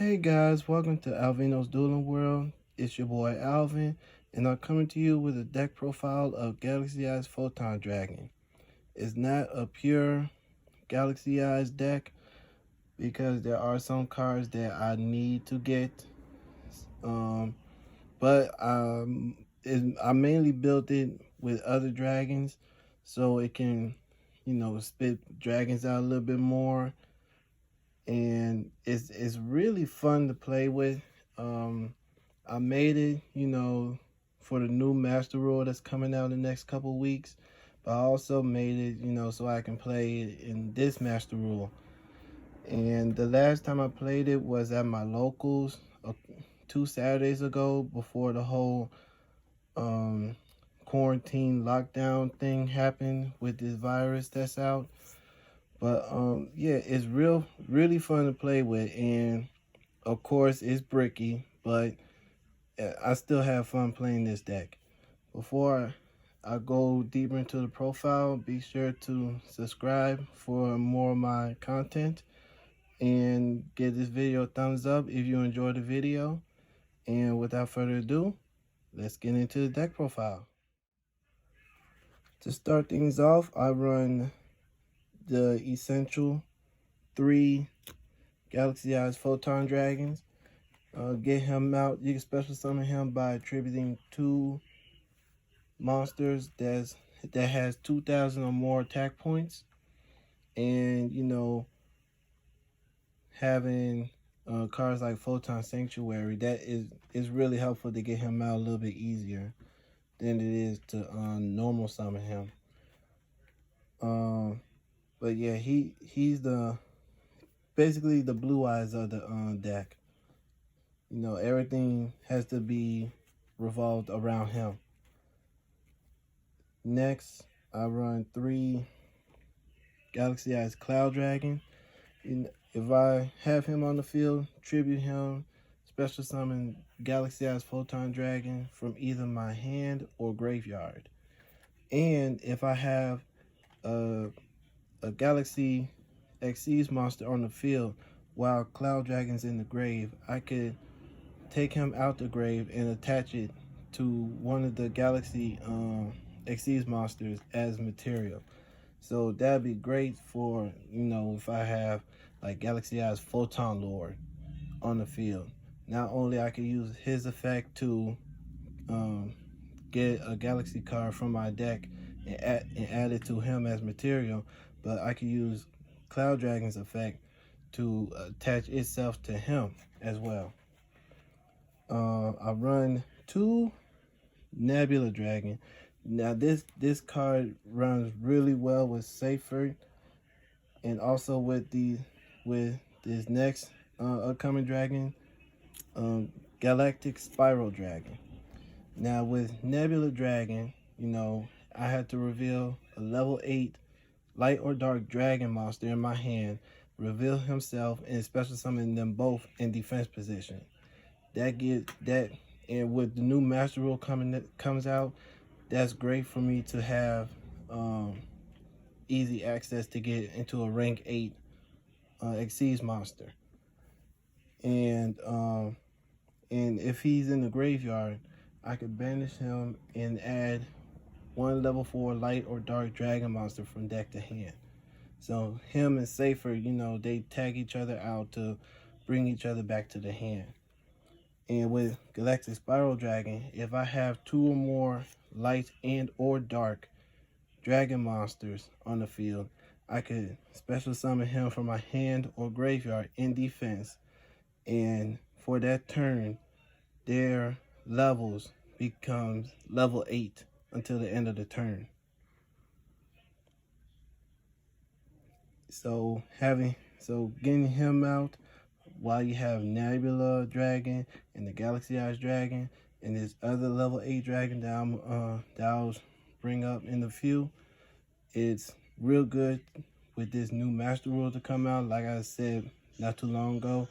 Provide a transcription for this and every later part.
Hey guys, welcome to Alvino's Dueling World. It's your boy Alvin, and I'm coming to you with a deck profile of Galaxy Eyes Photon Dragon. It's not a pure Galaxy Eyes deck because there are some cards that I need to get. But I mainly built it with other dragons so it can, spit dragons out a little bit more, and it's really fun to play with. I made it, for the new Master Rule that's coming out in the next couple weeks, but I also made it, so I can play it in this Master Rule. And the last time I played it was at my locals 2 Saturdays ago, before the whole quarantine lockdown thing happened with this virus that's out. But yeah, it's really fun to play with, and of course it's bricky, but I still have fun playing this deck. Before I go deeper into the profile, be sure to subscribe for more of my content and give this video a thumbs up if you enjoyed the video. And without further ado, let's get into the deck profile. To start things off, I run the essential 3 Galaxy Eyes Photon Dragons. Get him out. You can special summon him by attributing 2 monsters that has 2,000 or more attack points, and having cards like Photon Sanctuary, that is really helpful to get him out a little bit easier than it is to normal summon him. But yeah, he's basically the blue eyes of the deck. Everything has to be revolved around him. Next, I run 3 Galaxy Eyes Cloud Dragon. If I have him on the field, tribute him, special summon Galaxy Eyes Photon Dragon from either my hand or graveyard. And if I have a Galaxy Xyz monster on the field while Cloud Dragon's in the grave, I could take him out the grave and attach it to one of the Galaxy Xyz monsters as material. So that'd be great for, if I have like Galaxy Eyes Photon Lord on the field. Not only I can use his effect to get a Galaxy card from my deck and add it to him as material, but I can use Cloud Dragon's effect to attach itself to him as well. I run 2 Nebula Dragon. Now this card runs really well with Safer, and also with this next upcoming dragon, Galactic Spiral Dragon. Now with Nebula Dragon, I had to reveal a level 8 light or dark dragon monster in my hand, reveal himself, and special summon them both in defense position. And with the new Master Rule comes out, that's great for me to have easy access to get into a rank 8 Xyz monster. And if he's in the graveyard, I could banish him and add 1 level 4 light or dark dragon monster from deck to hand. So him and Safer, they tag each other out to bring each other back to the hand. And with Galactic Spiral Dragon, if I have 2 or more light and or dark dragon monsters on the field, I could special summon him from my hand or graveyard in defense. And for that turn, their levels becomes level 8 until the end of the turn. So getting him out while you have Nebula Dragon and the Galaxy Eyes Dragon and this other level 8 dragon that I'll bring up in the few, it's real good with this new Master Rule to come out, like I said not too long ago,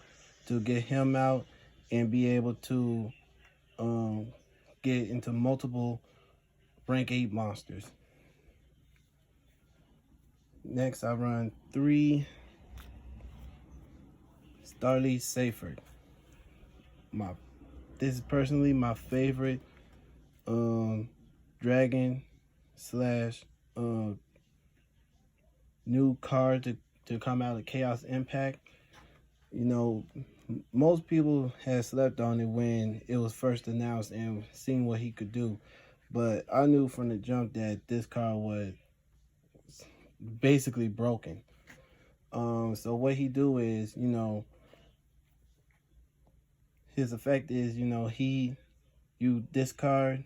to get him out and be able to get into multiple rank 8 monsters. Next, I run 3 Starly Safer. my this is personally my favorite dragon slash new card to come out of Chaos Impact. You know, most people had slept on it when it was first announced and seen what he could do. But I knew from the jump that this card was basically broken. So what he do is, his effect is, you discard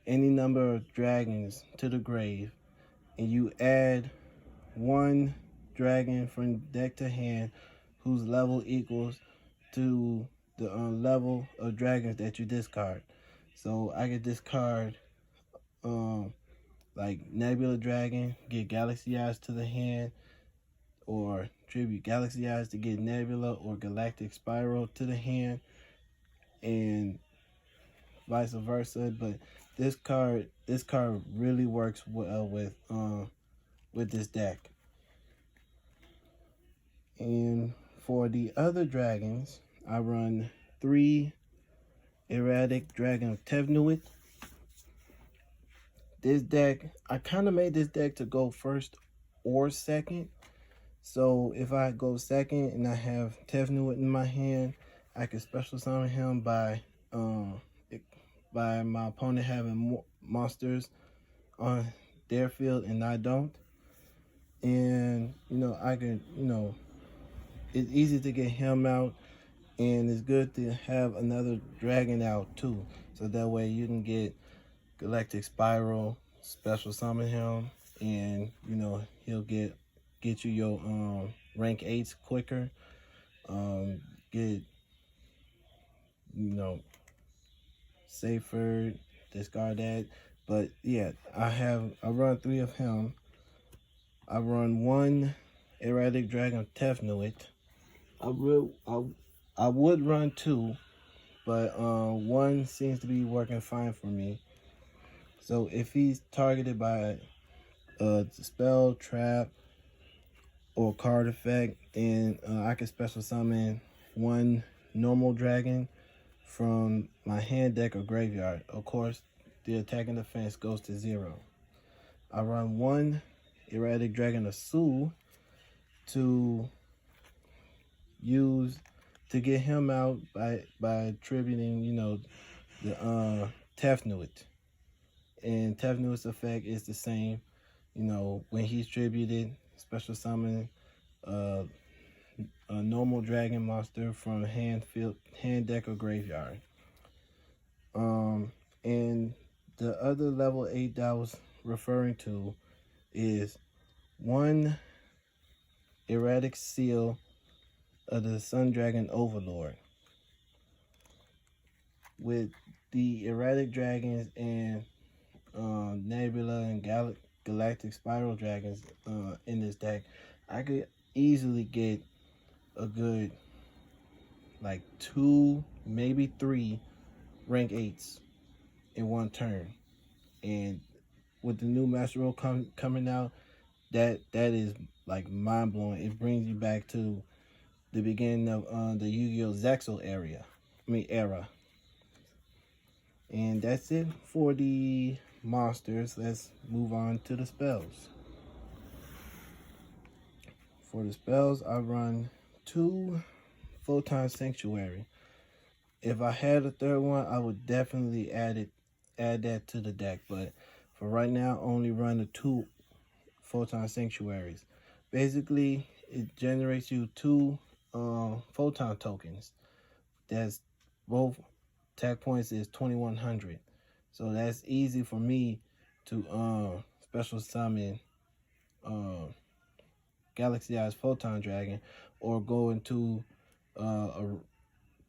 any number of dragons to the grave, and you add one dragon from deck to hand whose level equals to the level of dragons that you discard. So I could discard like Nebula Dragon, get Galaxy Eyes to the hand, or tribute Galaxy Eyes to get Nebula or Galactic Spiral to the hand, and vice versa. But this card really works well with this deck. And for the other dragons, I run 3 Hieratic Dragon of Tevnuit. This deck, I kind of made this deck to go first or second. So if I go second and I have Tevnuit in my hand, I can special summon him by my opponent having monsters on their field and I don't. And I can it's easy to get him out, and it's good to have another dragon out too, so that way you can get Galactic Spiral, special summon him, and he'll get you your rank 8s quicker. Get safer, discard that. But yeah, I run 3 of him. I run 1 Erratic Dragon Tefnuit. I would run 2, but 1 seems to be working fine for me. So if he's targeted by a spell, trap, or card effect, then I can special summon 1 normal dragon from my hand, deck, or graveyard. Of course, the attack and defense goes to 0. I run 1 Erratic Dragon of Su to use to get him out by attributing, the Tefnuit. And Tefnuit's effect is the same. When he's tributed, special summon a normal dragon monster from hand, field, hand, deck, or graveyard. And the other level 8 that I was referring to is 1 Erratic Seal of the Sun Dragon Overlord. With the Erratic Dragons and Nebula and Galactic Spiral Dragons in this deck, I could easily get a good 2, maybe 3 rank 8s in one turn. And with the new Master Roll coming out, that is mind blowing. It brings you back to the beginning of the Yu-Gi-Oh! Zexal era. And that's it for the monsters. Let's move on to the spells. For the spells, I run 2 Photon Sanctuary. If I had a third one, I would definitely add that to the deck. But for right now, I only run the 2 Photon Sanctuaries. Basically, it generates you 2 photon tokens. That's both attack points is 2100. So that's easy for me to special summon Galaxy Eyes Photon Dragon, or go into a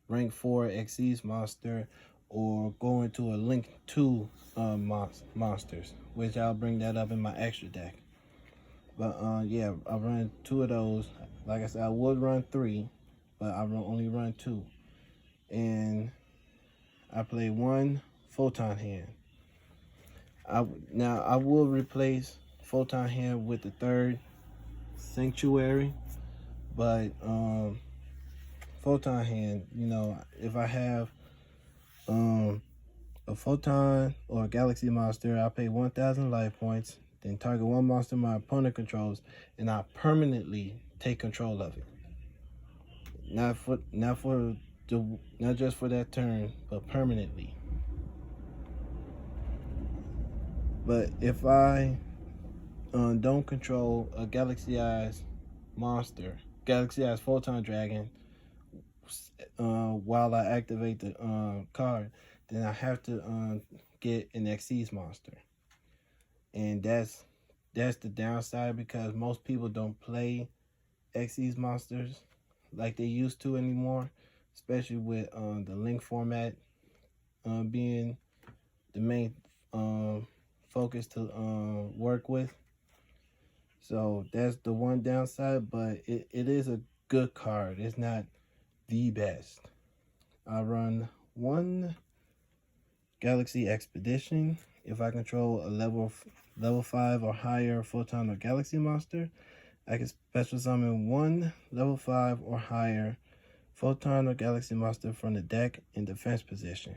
rank 4 Xyz monster, or go into a Link 2 monsters, which I'll bring that up in my extra deck. But yeah, I run 2 of those. Like I said, I would run 3, but I only run 2. And I play 1 Photon Hand. Now I will replace Photon Hand with the 3rd Sanctuary, but photon hand, if I have a photon or a galaxy monster, I'll pay 1,000 life points, then target one monster my opponent controls, and I permanently take control of it. Not just for that turn, but permanently. But if I don't control a Galaxy Eyes monster, Galaxy Eyes Photon Dragon, while I activate the card, then I have to get an Xyz monster, and that's the downside, because most people don't play Xyz monsters like they used to anymore, especially with the link format being the main focus to work with. So that's the one downside, but it is a good card. It's not the best. I run one Galaxy Expedition. If I control a level 5 or higher Photon or Galaxy monster, I can special summon one level 5 or higher Photon or Galaxy monster from the deck in defense position.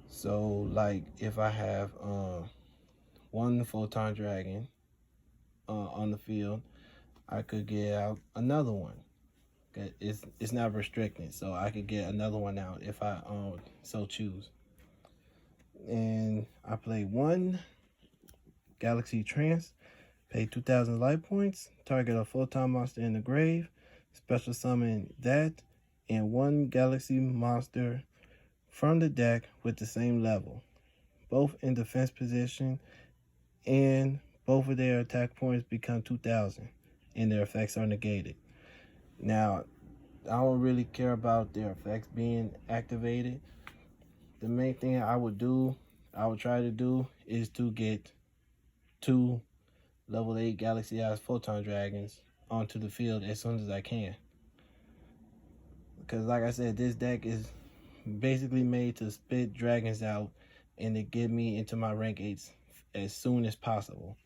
So, like, if I have one Photon Dragon on the field, I could get out another one. It's not restricted, so I could get another one out if I so choose. And I play one Galaxy Trance, pay 2,000 life points, target a Photon monster in the grave, special summon that, and one Galaxy monster from the deck with the same level, both in defense position, and both of their attack points become 2,000, and their effects are negated. Now, I don't really care about their effects being activated. The main thing I would try to do, is to get 2 level 8 Galaxy Eyes Photon Dragons onto the field as soon as I can. Because like I said, this deck is basically made to spit dragons out and to get me into my rank 8s as soon as possible.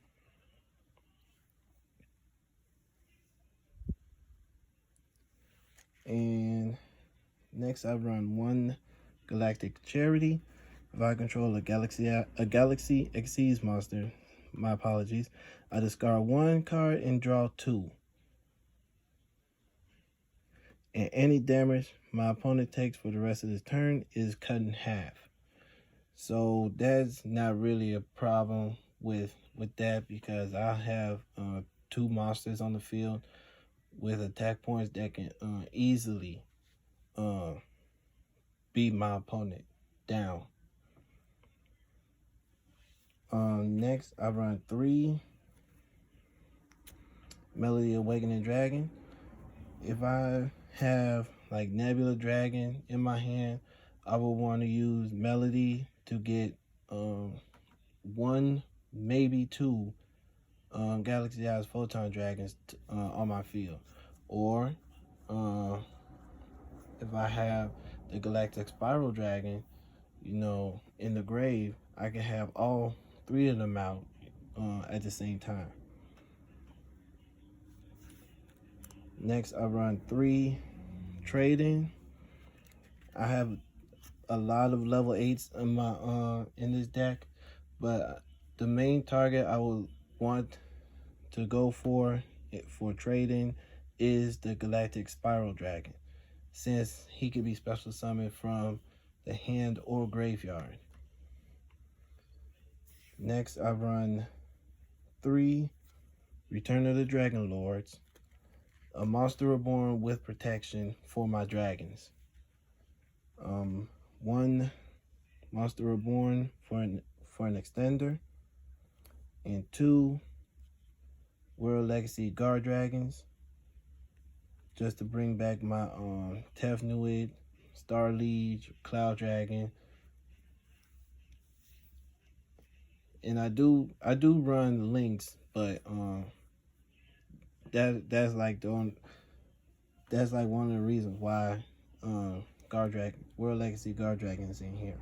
And next I run one Galactic Charity. If I control a Galaxy Xyz monster, my apologies, I discard one card and draw 2. And any damage my opponent takes for the rest of his turn is cut in half. So that's not really a problem with that, because I have 2 monsters on the field with attack points that can easily beat my opponent down. Next, I run 3 Melody Awakening Dragon. If I have like Nebula Dragon in my hand, I would want to use Melody to get 1, maybe 2 Galaxy Eyes Photon Dragons on my field. Or if I have the Galactic Spiral Dragon, in the grave, I can have all 3 of them out at the same time. Next, I run 3 Trading. I have a lot of level 8s in my in this deck, but the main target I would want to go for trading is the Galactic Spiral Dragon, since he could be special summoned from the hand or graveyard. Next, I run 3 Return of the Dragon Lords, a monster reborn with protection for my dragons. 1 monster reborn for an extender, and 2 World Legacy Guard Dragons, just to bring back my Tefnuid, Star Liege, Cloud Dragon. And I do run links, but that's like one of the reasons why World Legacy Guard Dragon is in here.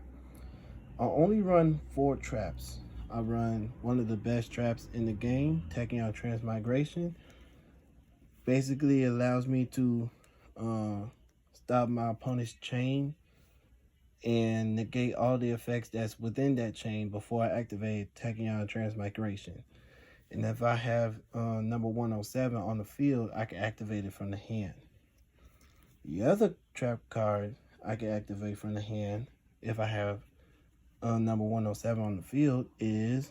I only run 4 traps. I run one of the best traps in the game, Tachyon Transmigration. Basically, it allows me to stop my opponent's chain and negate all the effects that's within that chain before I activate Tachyon Transmigration. And if I have number 107 on the field, I can activate it from the hand. The other trap card I can activate from the hand if I have number 107 on the field is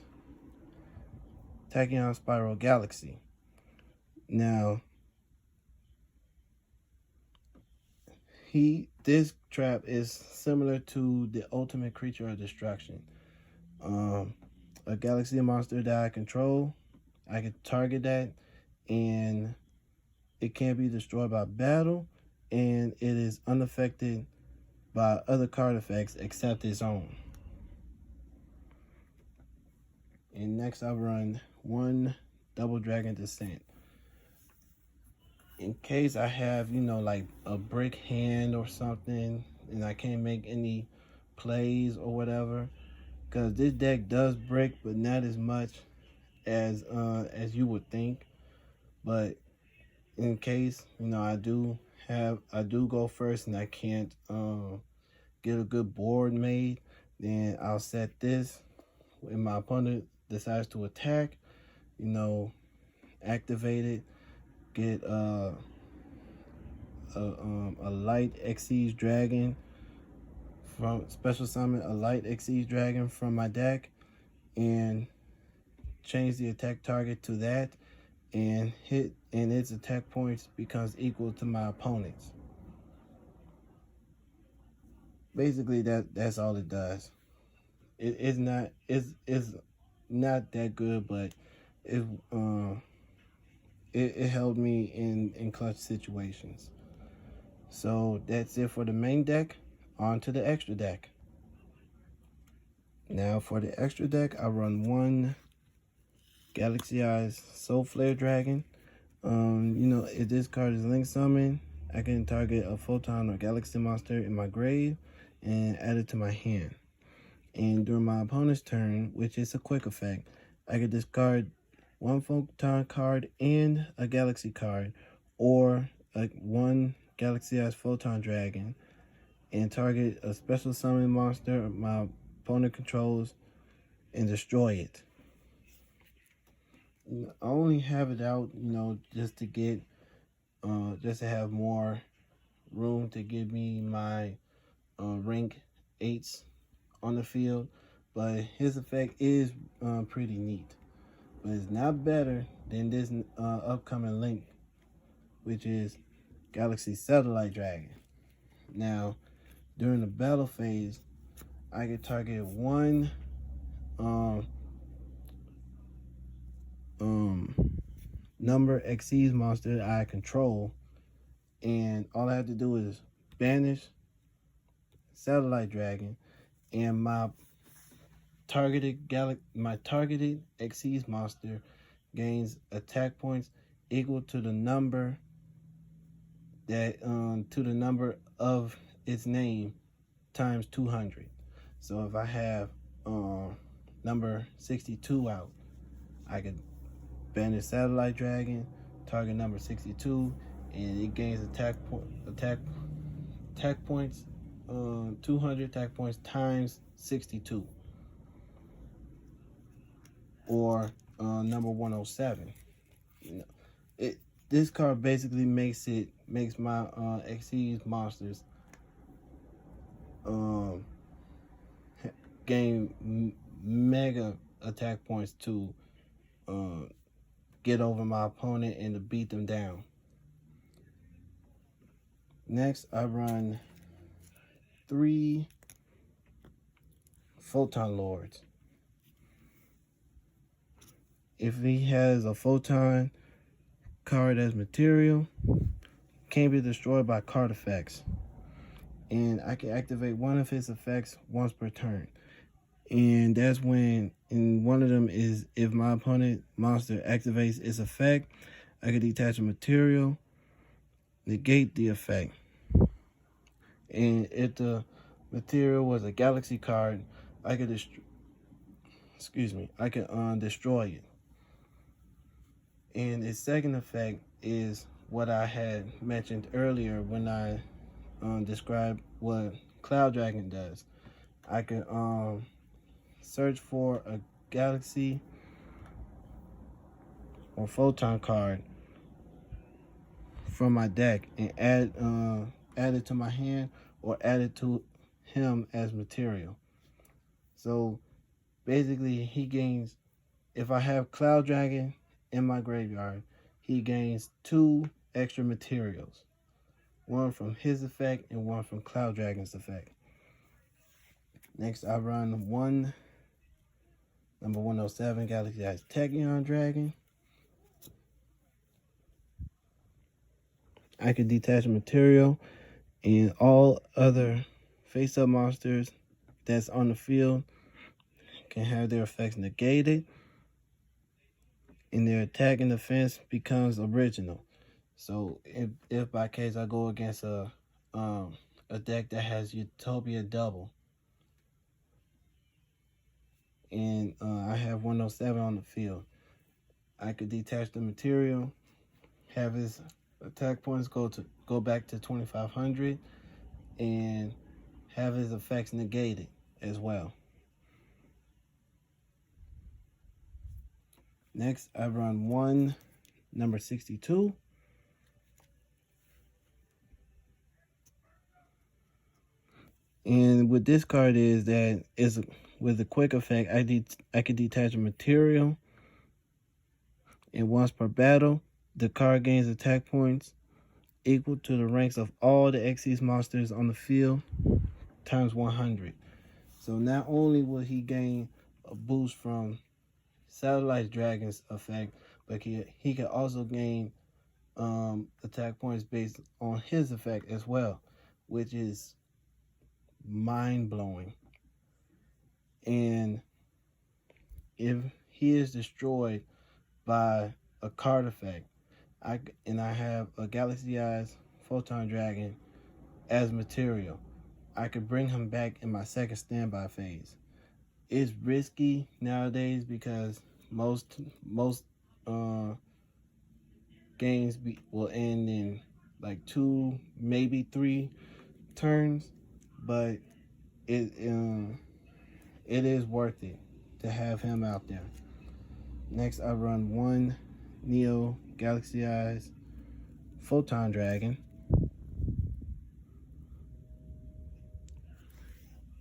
Tachyon Spiral Galaxy. Now, this trap is similar to the ultimate creature of destruction. A galaxy monster that I control, I can target that, and it can't be destroyed by battle, and it is unaffected by other card effects except its own. And next I run 1 Double Dragon Descent. In case I have, like a brick hand or something, and I can't make any plays or whatever, because this deck does brick, but not as much as you would think. But in case, I do go first and I can't get a good board made, then I'll set this. When my opponent decides to attack, activate it, get a light Xyz dragon from special summon a light Xyz dragon from my deck and change the attack target to that, and its attack points becomes equal to my opponent's. Basically that's all it does. It's not that good, but it helped me in clutch situations. So that's it for the main deck. On to the extra deck. Now for the extra deck, I run 1 Galaxy Eyes Soul Flare Dragon. If this card is link summon, I can target a Photon or Galaxy monster in my grave and add it to my hand. And during my opponent's turn, which is a quick effect, I can discard 1 Photon card and a Galaxy card, or 1 Galaxy Eyes Photon Dragon, and target a special summon monster my opponent controls and destroy it. I only have it out, just to get, just to have more room to give me my rank 8s on the field. But his effect is pretty neat. But it's not better than this upcoming link, which is Galaxy Satellite Dragon. Now, during the battle phase, I can target 1 number Xyz monster that I control, and all I have to do is banish Satellite Dragon, and my targeted Xyz monster gains attack points equal to the number of its name times 200. So if I have number 62 out, I could banish Satellite Dragon, target number 62, and it gains attack points, 200 attack points times 62, or number 107. This card basically makes my Xyz monsters gain mega attack points to get over my opponent and to beat them down. Next, I run 3 Photon Lords. If he has a Photon card as material, can't be destroyed by card effects. And I can activate 1 of his effects once per turn. And that's when, and one of them is if my opponent monster activates its effect, I can detach a material, negate the effect. And if the material was a Galaxy card, I could destroy it. And its second effect is what I had mentioned earlier when I described what Cloud Dragon does. I could search for a Galaxy or Photon card from my deck and add it to my hand or add it to him as material. So basically, he gains. If I have Cloud Dragon in my graveyard, he gains 2 extra materials. One from his effect and one from Cloud Dragon's effect. Next, I run number 107 Galaxy Eyes Tachyon Dragon. I can detach a material, and all other face-up monsters that's on the field can have their effects negated, and their attack and defense becomes original. So if by case I go against a deck that has Utopia double, and I have 107 on the field, I could detach the material, have his attack points go back to 2,500, and have his effects negated as well. Next, I run number 62. And with this card is with a quick effect, I could detach a material, and once per battle, the card gains attack points equal to the ranks of all the Xyz monsters on the field times 100. So not only will he gain a boost from Satellite Dragon's effect, but he can also gain attack points based on his effect as well, which is mind-blowing. And if he is destroyed by a card effect, I have a Galaxy Eyes Photon Dragon as material, I could bring him back in my second standby phase. It's risky nowadays because most games will end in like 2, maybe 3 turns, but it is worth it to have him out there. Next, I run 1 Neo Galaxy Eyes Photon Dragon.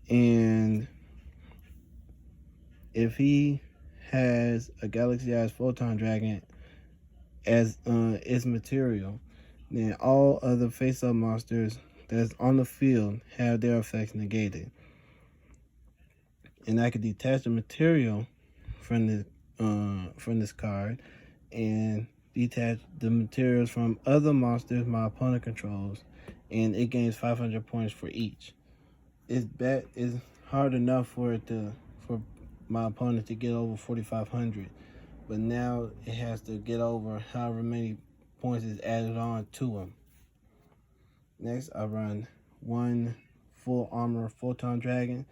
And if he has a Galaxy Eyes Photon Dragon as its material, then all other face-up monsters that's on the field have their effects negated. And I could detach the material from this card and detach the materials from other monsters my opponent controls, and it gains 500 points for each. It's hard enough for my opponent to get over 4,500, but now it has to get over however many points is added on to him. Next, I run 1 full armor Photon Dragon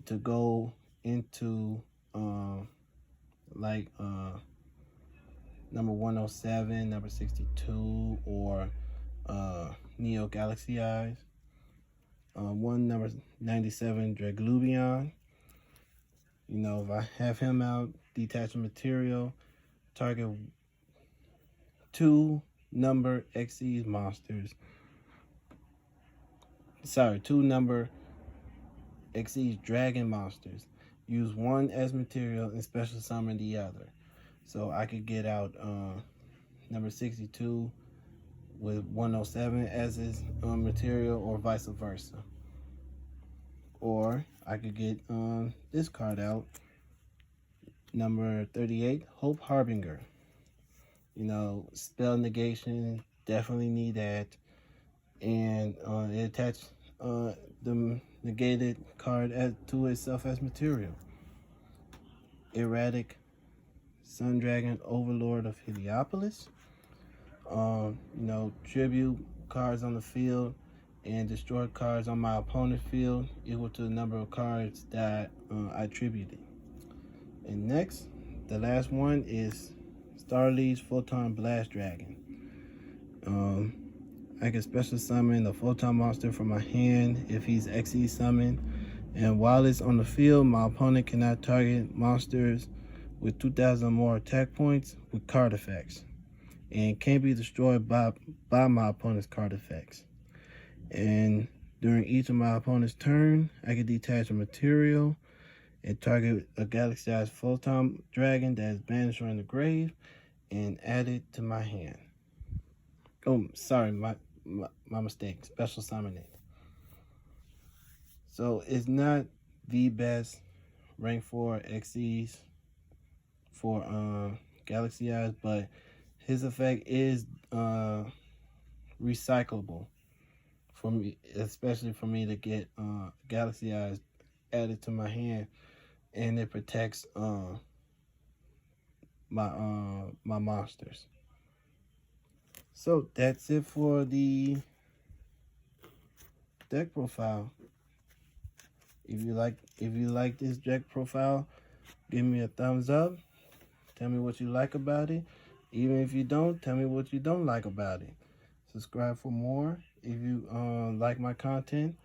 to go into number 107, number 62, or Neo Galaxy Eyes. 1 number 97 Draglubion. If I have him out, detach a material, target 2 number Xyz monsters. 2 number Xyz dragon monsters. Use 1 as material and special summon the other. So I could get out number 62 with 107 as his material, or vice versa. Or I could get this card out, number 38, Hope Harbinger. Spell negation, definitely need that. And it attached the negated card to itself as material. Hieratic Sun Dragon, Overlord of Heliopolis. Tribute cards on the field and destroy cards on my opponent's field equal to the number of cards that I tributed. And next, the last one is Starly's Photon Blast Dragon. I can special summon a photon monster from my hand if he's XE summoned. And while it's on the field, my opponent cannot target monsters with 2,000 more attack points with card effects, and can't be destroyed by my opponent's card effects. And during each of my opponent's turn, I can detach a material and target a galaxy-sized photon dragon that is banished from the grave and add it to my hand. Oh, sorry, my mistake. Special summon it. So it's not the best rank 4 XEs for Galaxy Eyes, but his effect is recyclable for me, especially for me to get Galaxy Eyes added to my hand, and it protects my monsters. So that's it for the deck profile. If you like this deck profile, give me a thumbs up. Tell me what you like about it. Even if you don't, tell me what you don't like about it. Subscribe for more if you like my content.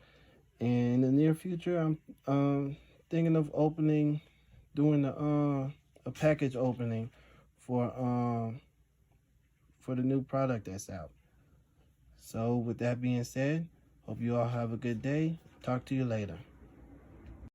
And in the near future, I'm thinking of doing a package opening for the new product that's out. So with that being said, hope you all have a good day. Talk to you later.